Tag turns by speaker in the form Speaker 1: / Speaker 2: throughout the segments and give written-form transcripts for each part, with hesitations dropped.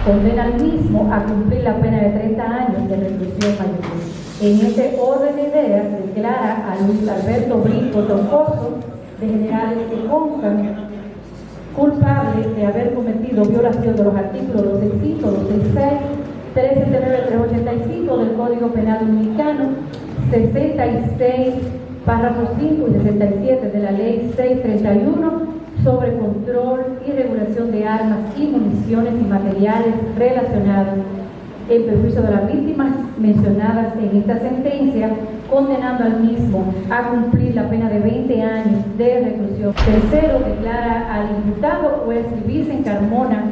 Speaker 1: condena al mismo a cumplir la pena de 30 años de reclusión mayor. En este orden de ideas, declara a Luis Alberto Brito Troncoso, de Generales que constan, culpable de haber cometido violación de los artículos 265, 266, 379, 385 del Código Penal Dominicano, 66, párrafos 5 y 67 de la Ley 631 sobre control y regulación de armas y municiones y materiales relacionados en perjuicio de las víctimas mencionadas en esta sentencia, condenando al mismo a cumplir la pena de 20 años de reclusión. Tercero, declara al imputado juez Vicente Carmona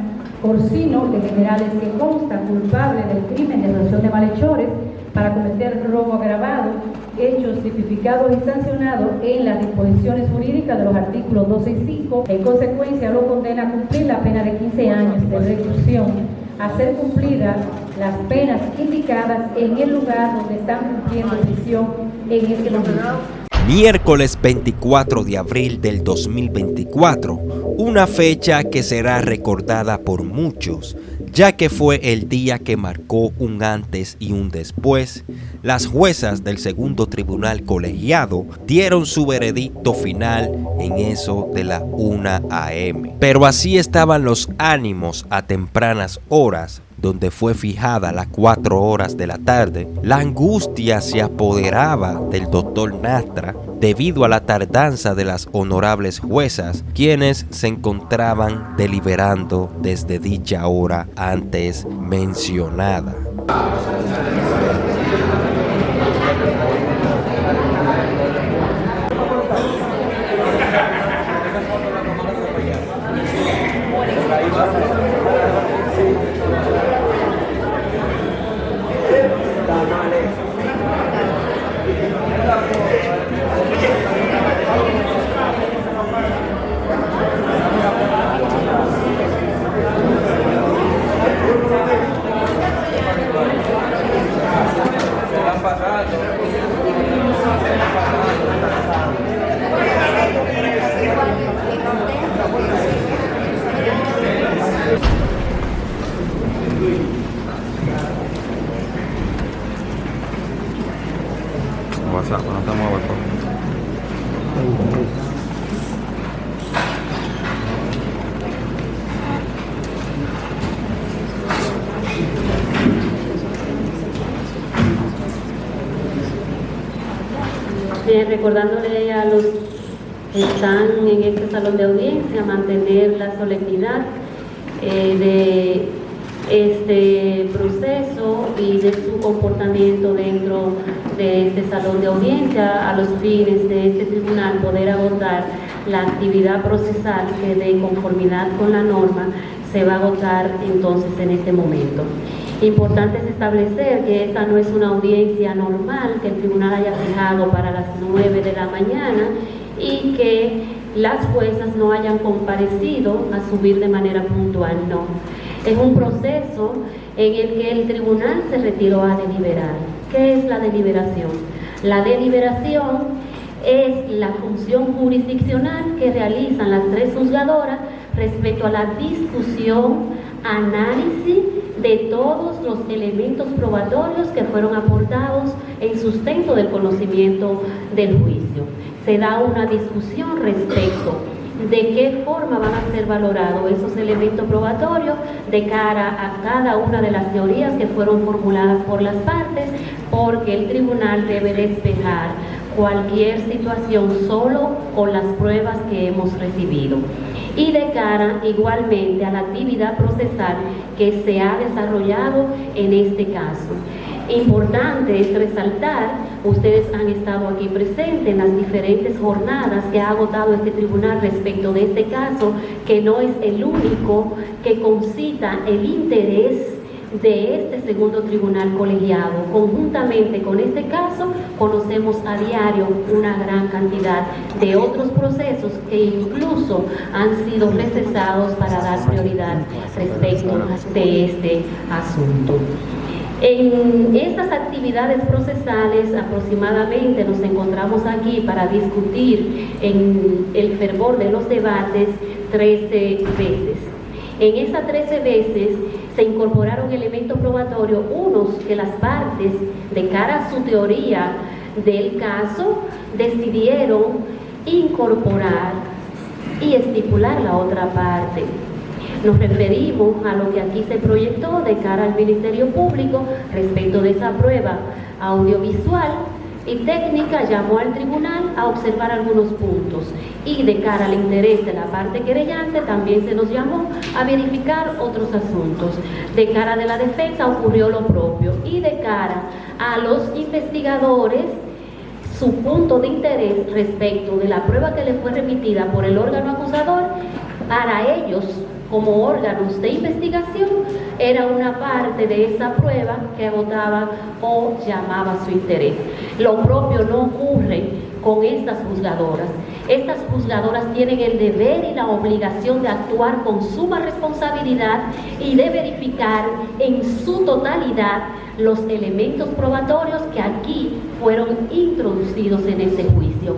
Speaker 1: Corsino, de Generales que consta culpable del crimen de asociación de malhechores para cometer robo agravado, hechos tipificados y sancionados en las disposiciones jurídicas de los artículos 265. En consecuencia, lo condena a cumplir la pena de 15 años de reclusión, a ser cumplidas las penas indicadas en el lugar donde están cumpliendo prisión en este momento.
Speaker 2: Miércoles 24 de abril del 2024, una fecha que será recordada por muchos, ya que fue el día que marcó un antes y un después. Las juezas del segundo tribunal colegiado dieron su veredicto final en eso de la 1 a.m. Pero así estaban los ánimos a tempranas horas, donde fue fijada las 4 horas de la tarde. La angustia se apoderaba del doctor Nastra debido a la tardanza de las honorables juezas, quienes se encontraban deliberando desde dicha hora antes mencionada.
Speaker 3: WhatsApp, no estamos a WhatsApp.
Speaker 4: Recordándole a los que están en este salón de audiencia mantener la solemnidad de este proceso y de su comportamiento dentro de este salón de audiencia, a los fines de este tribunal poder agotar la actividad procesal que de conformidad con la norma se va a agotar entonces en este momento. Importante es establecer que esta no es una audiencia normal que el tribunal haya fijado para las 9 de la mañana y que las juezas no hayan comparecido a subir de manera puntual, no. Es un proceso en el que el tribunal se retiró a deliberar. ¿Qué es la deliberación? La deliberación es la función jurisdiccional que realizan las 3 juzgadoras respecto a la discusión, análisis de todos los elementos probatorios que fueron aportados en sustento del conocimiento del juicio. Se da una discusión respecto de qué forma van a ser valorados esos elementos probatorios de cara a cada una de las teorías que fueron formuladas por las partes, porque el tribunal debe despejar cualquier situación solo con las pruebas que hemos recibido. Y de cara igualmente a la actividad procesal que se ha desarrollado en este caso. Importante es resaltar, ustedes han estado aquí presentes en las diferentes jornadas que ha agotado este tribunal respecto de este caso, que no es el único que concita el interés de este segundo tribunal colegiado. Conjuntamente con este caso, conocemos a diario una gran cantidad de otros procesos que incluso han sido recesados para dar prioridad respecto de este asunto. En estas actividades procesales aproximadamente nos encontramos aquí para discutir en el fervor de los debates 13 veces. En esas 13 veces se incorporaron elementos probatorios, unos que las partes, de cara a su teoría del caso, decidieron incorporar y estipular la otra parte. Nos referimos a lo que aquí se proyectó de cara al Ministerio Público respecto de esa prueba audiovisual y técnica. Llamó al tribunal a observar algunos puntos, y de cara al interés de la parte querellante también se nos llamó a verificar otros asuntos. De cara de la defensa ocurrió lo propio, y de cara a los investigadores, su punto de interés respecto de la prueba que le fue remitida por el órgano acusador, para ellos como órganos de investigación era una parte de esa prueba que agotaba o llamaba su interés. Lo propio no ocurre con estas juzgadoras. Estas juzgadoras tienen el deber y la obligación de actuar con suma responsabilidad y de verificar en su totalidad los elementos probatorios que aquí fueron introducidos en ese juicio.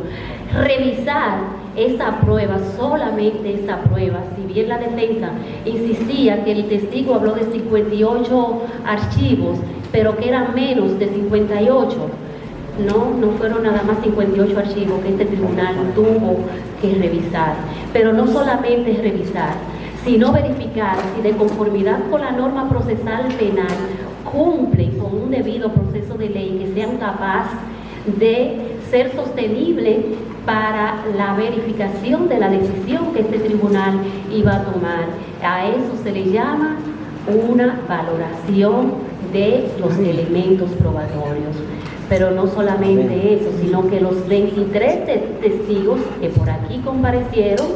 Speaker 4: Revisar esa prueba, solamente esa prueba, si bien la defensa insistía que el testigo habló de 58 archivos, pero que eran menos de 58, no fueron nada más 58 archivos que este tribunal tuvo que revisar. Pero no solamente es revisar, sino verificar si de conformidad con la norma procesal penal cumplen con un debido proceso de ley, que sean capaces de ser sostenible para la verificación de la decisión que este tribunal iba a tomar. A eso se le llama una valoración de los elementos probatorios. Pero no solamente eso, sino que los 23 testigos que por aquí comparecieron,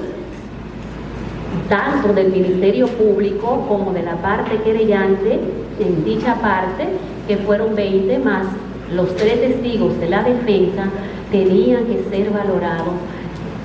Speaker 4: tanto del Ministerio Público como de la parte querellante, en dicha parte, que fueron 20 más los 3 testigos de la defensa, tenían que ser valorados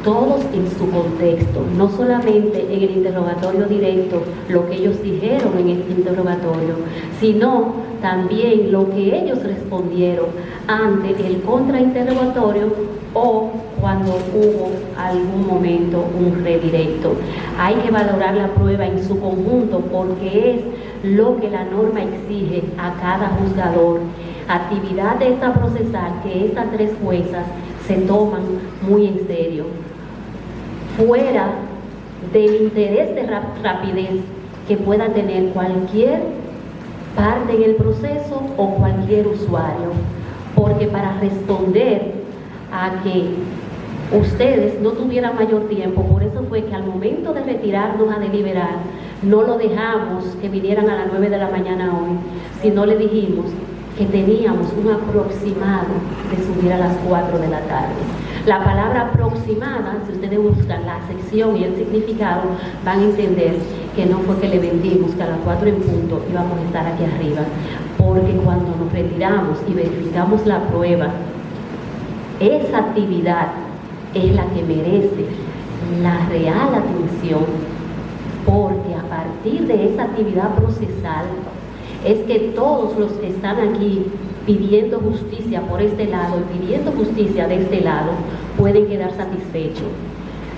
Speaker 4: todos en su contexto, no solamente en el interrogatorio directo, lo que ellos dijeron en este interrogatorio, sino también lo que ellos respondieron ante el contrainterrogatorio o cuando hubo algún momento un redirecto. Hay que valorar la prueba en su conjunto, porque es lo que la norma exige a cada juzgador. Actividad de esta procesal que estas 3 juezas se toman muy en serio, fuera del interés de rapidez que pueda tener cualquier parte en el proceso o cualquier usuario, porque para responder a que ustedes no tuvieran mayor tiempo, por eso fue que al momento de retirarnos a deliberar, no lo dejamos que vinieran a las 9 de la mañana hoy, sino le dijimos que teníamos un aproximado de subir a las 4 de la tarde. La palabra aproximada, si ustedes buscan la sección y el significado, van a entender que no fue que le vendimos que a las 4 en punto íbamos a estar aquí arriba, porque cuando nos retiramos y verificamos la prueba, esa actividad es la que merece la real atención, porque a partir de esa actividad procesal es que todos los que están aquí pidiendo justicia por este lado y pidiendo justicia de este lado pueden quedar satisfechos.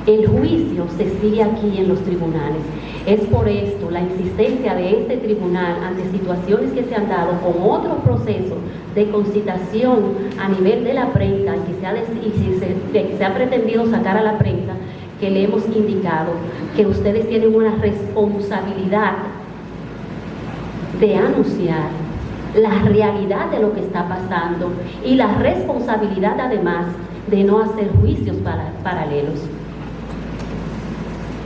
Speaker 4: El juicio se sigue aquí en los tribunales. Es por esto la insistencia de este tribunal ante situaciones que se han dado con otros procesos de concitación a nivel de la prensa que se ha pretendido sacar a la prensa, que le hemos indicado que ustedes tienen una responsabilidad de anunciar la realidad de lo que está pasando y la responsabilidad además de no hacer juicios paralelos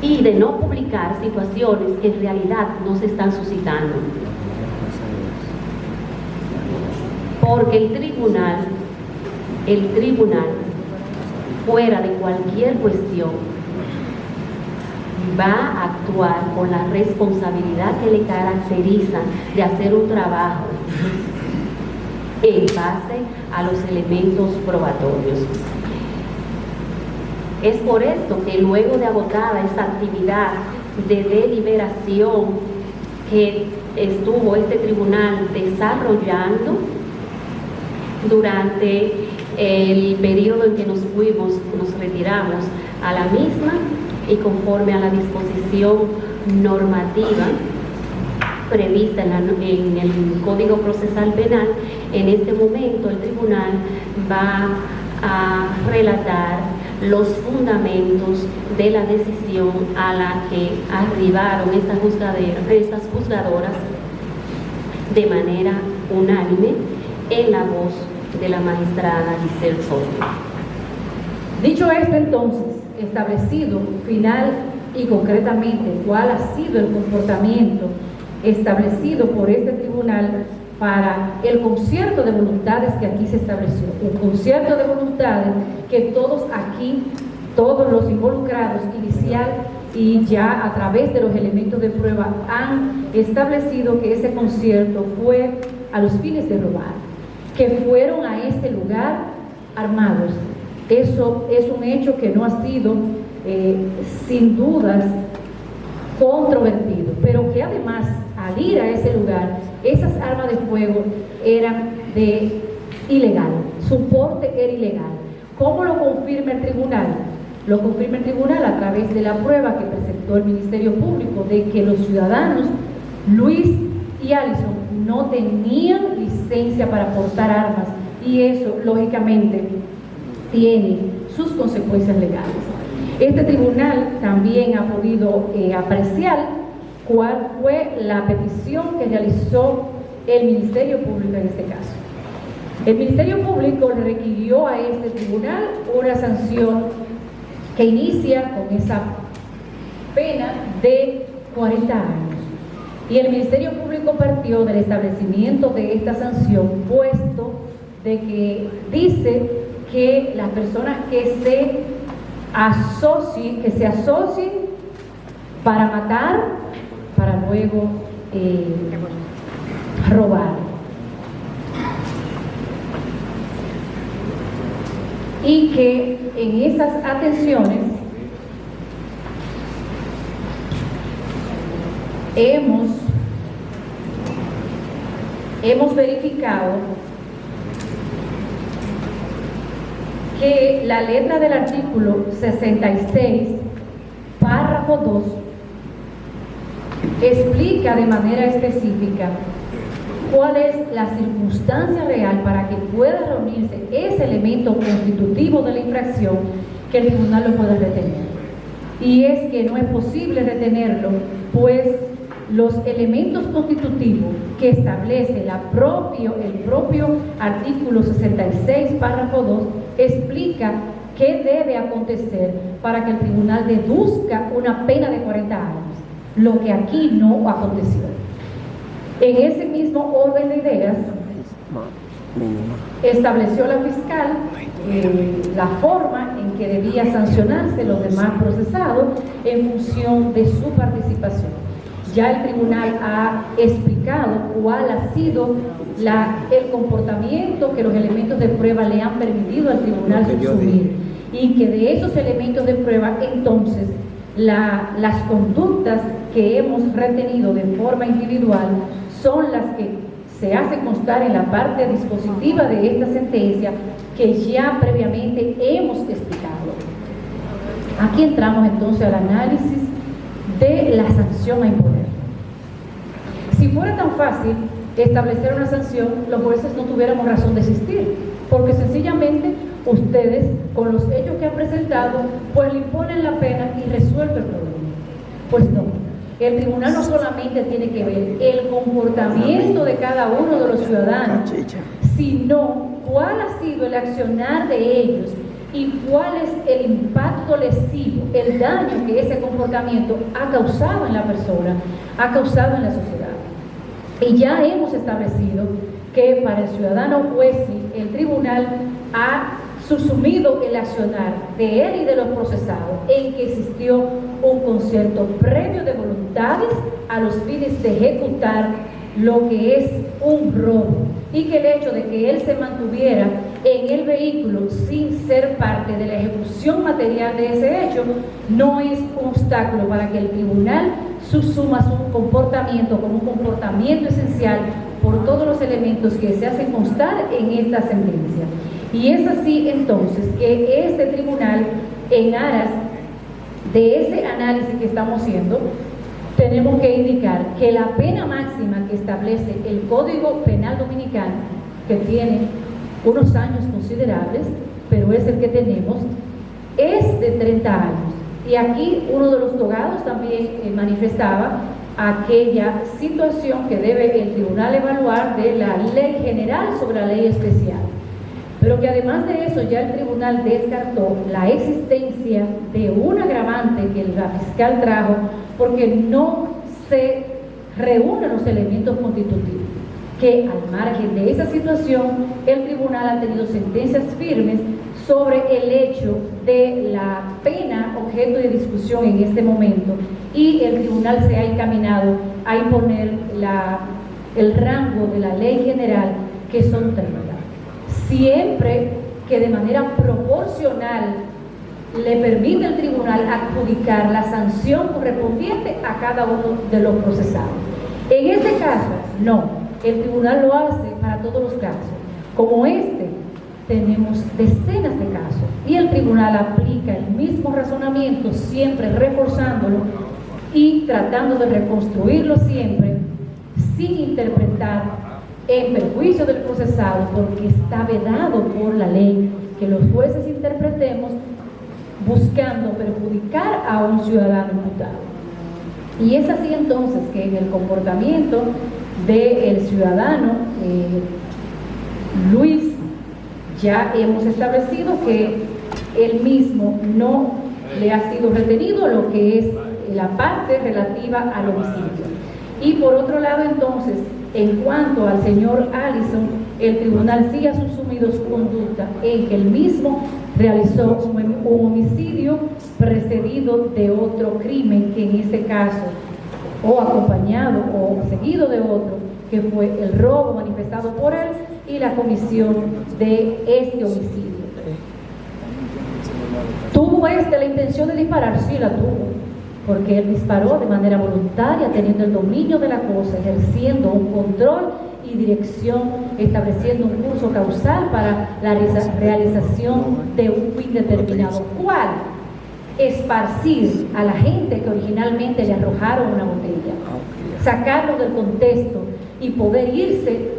Speaker 4: y de no publicar situaciones que en realidad no se están suscitando. Porque el tribunal, fuera de cualquier cuestión, va a actuar con la responsabilidad que le caracteriza de hacer un trabajo en base a los elementos probatorios. Es por esto que luego de agotada esa actividad de deliberación que estuvo este tribunal desarrollando durante el periodo en que nos retiramos a la misma, y conforme a la disposición normativa prevista en el Código Procesal Penal, en este momento el tribunal va a relatar los fundamentos de la decisión a la que arribaron estas juzgadoras de manera unánime en la voz de la magistrada Giselle Soto.
Speaker 1: Dicho esto, entonces, establecido final y concretamente cuál ha sido el comportamiento establecido por este tribunal para el concierto de voluntades que aquí se estableció, un concierto de voluntades que todos aquí, todos los involucrados inicial y ya a través de los elementos de prueba han establecido que ese concierto fue a los fines de robar, que fueron a este lugar armados. Eso es un hecho que no ha sido sin dudas controvertido, pero que además al ir a ese lugar, esas armas de fuego eran de ilegal, su porte era ilegal. ¿Cómo lo confirma el tribunal? Lo confirma el tribunal a través de la prueba que presentó el Ministerio Público de que los ciudadanos Luis y Alison no tenían licencia para portar armas, y eso lógicamente tiene sus consecuencias legales. Este tribunal también ha podido apreciar cuál fue la petición que realizó el Ministerio Público en este caso. El Ministerio Público le requirió a este tribunal una sanción que inicia con esa pena de 40 años. Y el Ministerio Público partió del establecimiento de esta sanción, puesto de que dice que las personas que se asocien para matar, para luego robar. Y que en esas atenciones hemos verificado que la letra del artículo 66, párrafo 2, explica de manera específica cuál es la circunstancia real para que pueda reunirse ese elemento constitutivo de la infracción, que el tribunal lo pueda retener. Y es que no es posible retenerlo, pues los elementos constitutivos que establece el propio artículo 66, párrafo 2, explica qué debe acontecer para que el tribunal deduzca una pena de 40 años, lo que aquí no aconteció. En ese mismo orden de ideas, estableció la fiscal la forma en que debía sancionarse los demás procesados en función de su participación. Ya el tribunal ha explicado cuál ha sido el comportamiento que los elementos de prueba le han permitido al tribunal subsumir, y que de esos elementos de prueba entonces las conductas que hemos retenido de forma individual son las que se hacen constar en la parte dispositiva de esta sentencia que ya previamente hemos explicado. Aquí entramos entonces al análisis de la sanción a imponer. Si fuera tan fácil establecer una sanción, los jueces no tuviéramos razón de existir, porque sencillamente ustedes, con los hechos que han presentado, pues le imponen la pena y resuelve el problema. Pues no. El tribunal no solamente tiene que ver el comportamiento de cada uno de los ciudadanos, sino cuál ha sido el accionar de ellos y cuál es el impacto lesivo, el daño que ese comportamiento ha causado en la persona, ha causado en la sociedad. Y ya hemos establecido que para el ciudadano Huesi, el tribunal ha subsumido el accionar de él y de los procesados en que existió un concierto previo de voluntades a los fines de ejecutar lo que es un robo, y que el hecho de que él se mantuviera en el vehículo sin ser parte de la ejecución material de ese hecho no es un obstáculo para que el tribunal subsuma su comportamiento como un comportamiento esencial por todos los elementos que se hacen constar en esta sentencia. Y es así entonces que este tribunal, en aras de ese análisis que estamos haciendo, tenemos que indicar que la pena máxima que establece el Código Penal Dominicano, que tiene unos años considerables, pero es el que tenemos, es de 30 años. Y aquí uno de los togados también manifestaba aquella situación que debe el tribunal evaluar de la ley general sobre la ley especial. Pero que además de eso ya el tribunal descartó la existencia de un agravante que la fiscal trajo porque no se reúnen los elementos constitutivos. Que al margen de esa situación, el tribunal ha tenido sentencias firmes sobre el hecho de la pena objeto de discusión en este momento, y el tribunal se ha encaminado a imponer el rango de la ley general, que son 30. Siempre que de manera proporcional le permite al tribunal adjudicar la sanción correspondiente a cada uno de los procesados. En este caso, no. El tribunal lo hace para todos los casos. Como este, tenemos decenas de casos y el tribunal aplica el mismo razonamiento, siempre reforzándolo y tratando de reconstruirlo siempre sin interpretar en perjuicio del procesado, porque está vedado por la ley que los jueces interpretemos buscando perjudicar a un ciudadano imputado. Y es así entonces que en el comportamiento del ciudadano Luis, ya hemos establecido que él mismo no le ha sido retenido lo que es la parte relativa al homicidio. Y por otro lado entonces, en cuanto al señor Allison, el tribunal sí ha subsumido su conducta en que él mismo realizó un homicidio precedido de otro crimen, que en este caso o acompañado o seguido de otro, que fue el robo manifestado por él y la comisión de este homicidio. ¿Tuvo la intención de disparar? Sí, la tuvo, porque él disparó de manera voluntaria, teniendo el dominio de la cosa, ejerciendo un control y dirección, estableciendo un curso causal para la realización de un fin determinado. ¿Cuál? Esparcir a la gente que originalmente le arrojaron una botella, sacarlo del contexto y poder irse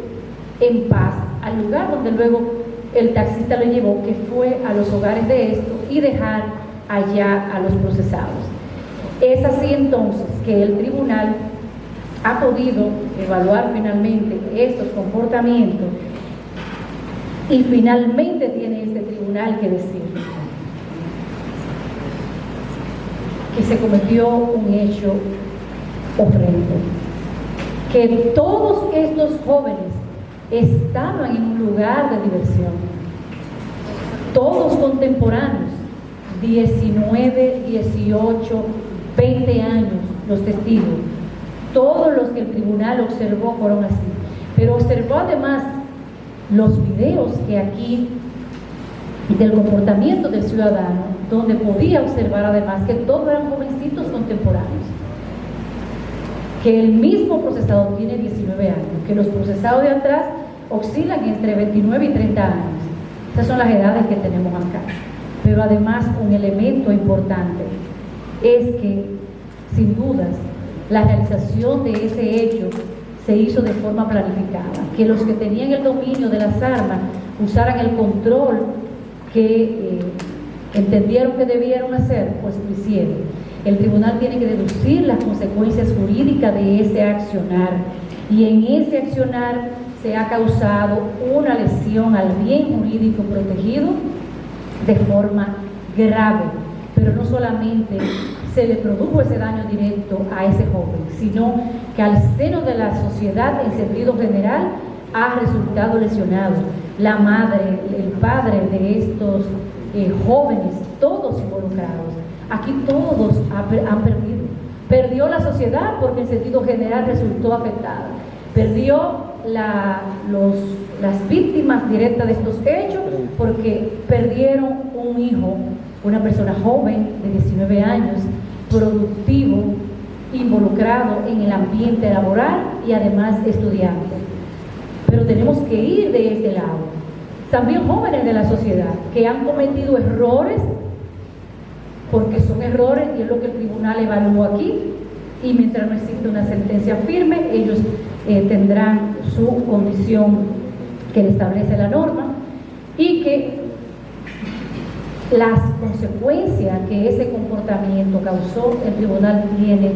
Speaker 1: en paz al lugar donde luego el taxista lo llevó, que fue a los hogares de estos, y dejar allá a los procesados. Es así entonces que el tribunal ha podido evaluar finalmente estos comportamientos, y finalmente tiene este tribunal que decir que se cometió un hecho horrendo, que todos estos jóvenes estaban en un lugar de diversión, todos contemporáneos, 19, 18, 20 años, los testigos, todos los que el tribunal observó fueron así, pero observó además los videos que aquí del comportamiento del ciudadano, donde podía observar además que todos eran jovencitos contemporáneos, que el mismo procesado tiene 19 años, que los procesados de atrás oscilan entre 29 y 30 años. Esas son las edades que tenemos acá. Pero además un elemento importante es que, sin dudas, la realización de ese hecho se hizo de forma planificada, que los que tenían el dominio de las armas usaran el control que entendieron que debieron hacer, pues lo hicieron. El tribunal tiene que deducir las consecuencias jurídicas de ese accionar, y en ese accionar se ha causado una lesión al bien jurídico protegido de forma grave, pero no solamente se le produjo ese daño directo a ese joven, sino que al seno de la sociedad en sentido general ha resultado lesionado. La madre, el padre de estos jóvenes, todos involucrados. Aquí todos han perdido. Perdió la sociedad porque en sentido general resultó afectada. Perdió las víctimas directas de estos hechos porque perdieron un hijo, una persona joven de 19 años, productivo, involucrado en el ambiente laboral y además estudiante. Pero tenemos que ir de este lado. También jóvenes de la sociedad que han cometido errores, porque son errores y es lo que el tribunal evaluó aquí, y mientras no existe una sentencia firme, ellos tendrán su condición que le establece la norma, y que las consecuencias que ese comportamiento causó, el tribunal tiene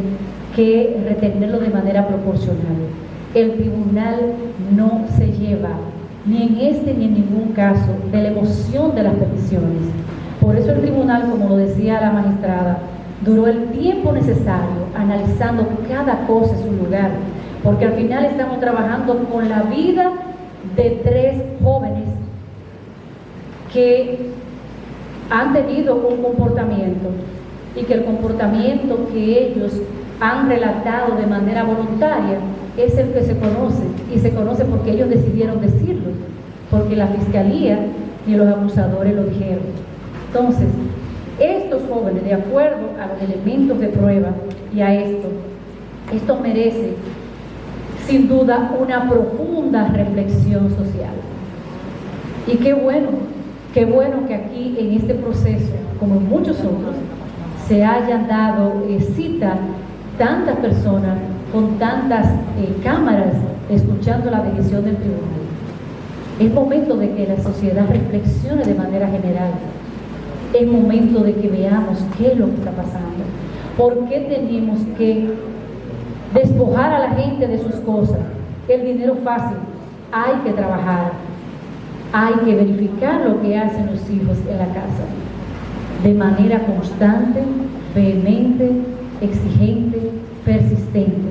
Speaker 1: que retenerlo de manera proporcional. El tribunal no se lleva, ni en este ni en ningún caso, de la emoción de las peticiones. Por eso el tribunal, como lo decía la magistrada, duró el tiempo necesario analizando cada cosa en su lugar, porque al final estamos trabajando con la vida de 3 jóvenes que han tenido un comportamiento, y que el comportamiento que ellos han relatado de manera voluntaria es el que se conoce, y se conoce porque ellos decidieron decirlo, porque la fiscalía ni los acusadores lo dijeron. Entonces, estos jóvenes, de acuerdo a los elementos de prueba y a esto merece sin duda una profunda reflexión social. Y qué bueno que aquí en este proceso, como en muchos otros, se hayan dado cita tantas personas con tantas cámaras escuchando la decisión del tribunal. Es momento de que la sociedad reflexione de manera general. Es momento de que veamos qué es lo que está pasando. ¿Por qué tenemos que despojar a la gente de sus cosas? El dinero fácil. Hay que trabajar. Hay que verificar lo que hacen los hijos en la casa. De manera constante, vehemente, exigente, persistente.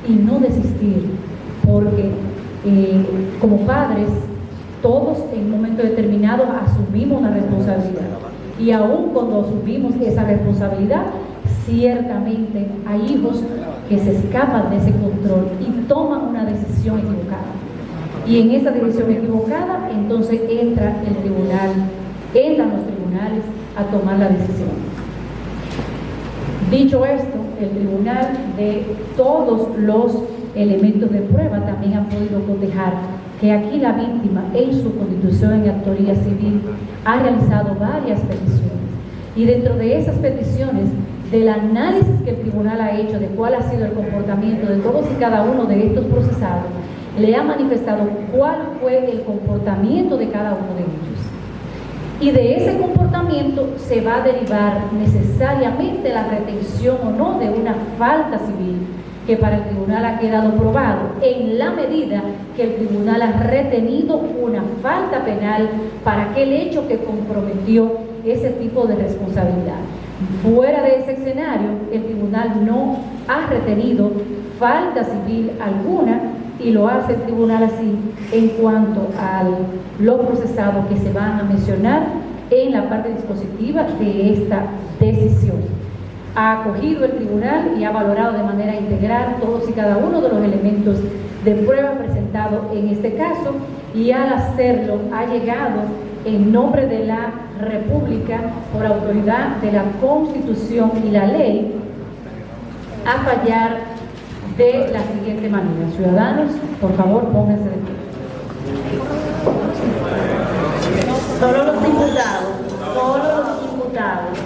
Speaker 1: Y no desistir. Porque como padres, todos en un momento determinado asumimos una responsabilidad. Y aún cuando asumimos esa responsabilidad, ciertamente hay hijos que se escapan de ese control y toman una decisión equivocada. Y en esa decisión equivocada, entonces entran los tribunales a tomar la decisión. Dicho esto, el tribunal, de todos los elementos de prueba, también ha podido cotejar que aquí la víctima, en su constitución en autoría civil, ha realizado varias peticiones. Y dentro de esas peticiones, del análisis que el tribunal ha hecho de cuál ha sido el comportamiento de todos y cada uno de estos procesados, le ha manifestado cuál fue el comportamiento de cada uno de ellos. Y de ese comportamiento se va a derivar necesariamente la retención o no de una falta civil, que para el tribunal ha quedado probado en la medida que el tribunal ha retenido una falta penal para aquel hecho que comprometió ese tipo de responsabilidad. Fuera de ese escenario, el tribunal no ha retenido falta civil alguna, y lo hace el tribunal así en cuanto a los procesados que se van a mencionar en la parte dispositiva de esta decisión. Ha acogido el tribunal y ha valorado de manera integral todos y cada uno de los elementos de prueba presentados en este caso, y al hacerlo ha llegado en nombre de la República, por autoridad de la Constitución y la ley, a fallar de la siguiente manera. Ciudadanos, por favor, pónganse de pie.
Speaker 4: Solo los imputados.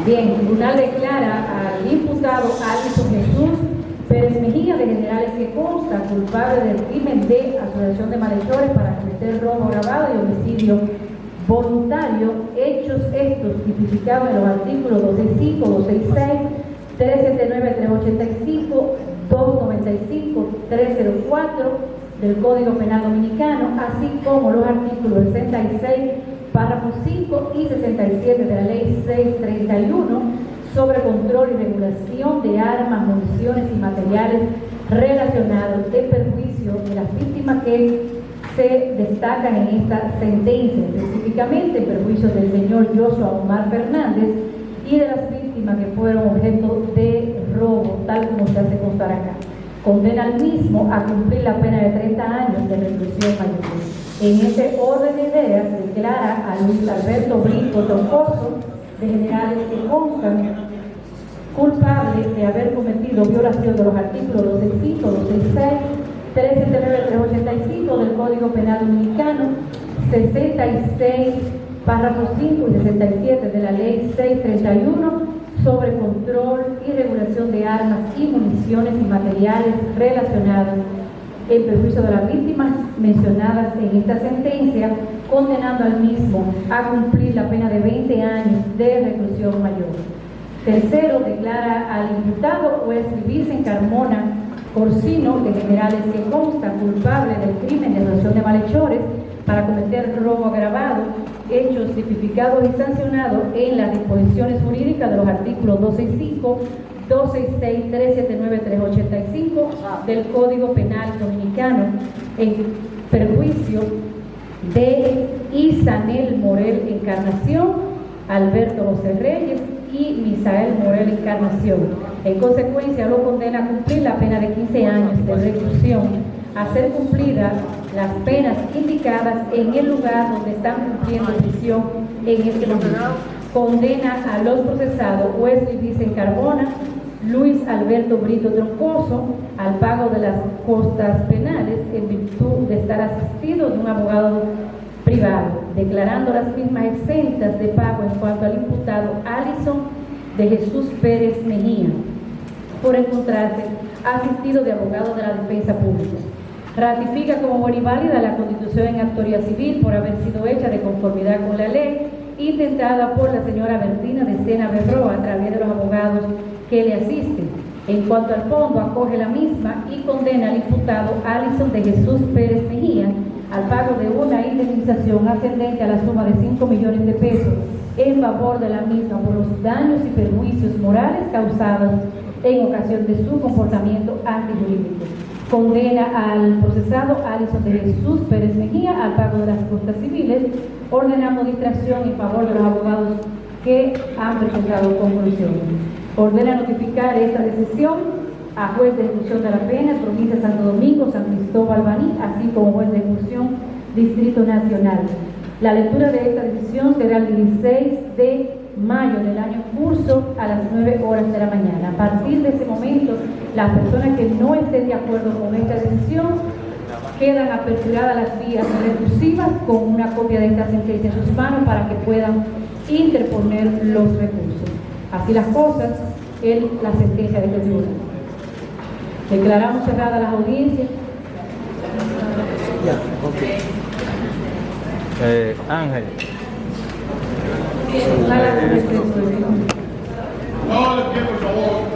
Speaker 1: Bien, el tribunal declara al imputado Alison Jesús Pérez Mejía, de Generales, que consta culpable del crimen de asociación de malhechores para cometer robo agravado y homicidio voluntario, hechos estos tipificados en los artículos 265, 266, 379, 385, 295, 304 del Código Penal Dominicano, así como los artículos 66, párrafo 5 y 67 de la Ley 631 sobre control y regulación de armas, municiones y materiales relacionados en perjuicio de las víctimas que se destacan en esta sentencia, específicamente en perjuicio del señor Joshua Omar Fernández y de las víctimas que fueron objeto de robo, tal como se hace constar acá. Condena al mismo a cumplir la pena de 30 años de reclusión mayor. En ese orden de ideas, declara a Luis Alberto Brinco Troncoso, de Generales, que constan culpable de haber cometido violación de los artículos 265, 266, 379, 385 del Código Penal Dominicano, 66 párrafos 5 y 67 de la Ley 631 sobre control y regulación de armas y municiones y materiales relacionados en perjuicio de las víctimas mencionadas en esta sentencia, condenando al mismo a cumplir la pena de 20 años de reclusión mayor. Tercero, declara al imputado juez Vicen Carmona Corsino de Generales que consta culpable del crimen de extorsión de malhechores para cometer robo agravado, hechos tipificados y sancionados en las disposiciones jurídicas de los artículos 265, 266, 379, 385 del Código Penal Dominicano, en perjuicio de Isanel Morel Encarnación, Alberto José Reyes y Misael Morel Encarnación. En consecuencia, lo condena a cumplir la pena de 15 años de reclusión, a hacer cumplidas las penas indicadas en el lugar donde están cumpliendo prisión en este momento. Condena a los procesados Wesley Vicen Carbona, Luis Alberto Brito Troncoso al pago de las costas penales en virtud de estar asistido de un abogado privado, declarando las mismas exentas de pago en cuanto al imputado Alison de Jesús Pérez Mejía, por encontrarse asistido de abogado de la defensa pública. Ratifica como buena y válida la constitución en autoría civil por haber sido hecha de conformidad con la ley, intentada por la señora Bertina de Sena Berroa a través de los abogados que le asisten. En cuanto al fondo, acoge la misma y condena al imputado Alison de Jesús Pérez Mejía al pago de una indemnización ascendente a la suma de 5 millones de pesos en favor de la misma por los daños y perjuicios morales causados en ocasión de su comportamiento antijurídico. Condena al procesado Alison de Jesús Pérez Mejía al pago de las costas civiles, ordenando distracción en favor de los abogados que han presentado conclusiones. Ordena notificar esta decisión a juez de ejecución de la pena, provincia de Santo Domingo, San Cristóbal, Baní, así como juez de ejecución, Distrito Nacional. La lectura de esta decisión será el 16 de mayo del año en curso a las 9 horas de la mañana. A partir de ese momento, las personas que no estén de acuerdo con esta decisión quedan aperturadas las vías recursivas con una copia de esta sentencia en sus manos para que puedan interponer los recursos. Así las cosas, la sentencia de este tribunal. Declaramos cerradas las audiencias.
Speaker 3: Ángel.
Speaker 5: Por favor.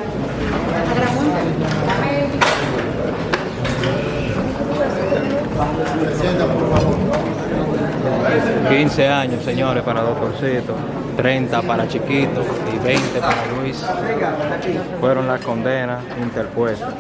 Speaker 3: 15 años, señores, para Doctorcito, 30 para Chiquito y 20 para Luis. Fueron las condenas interpuestas.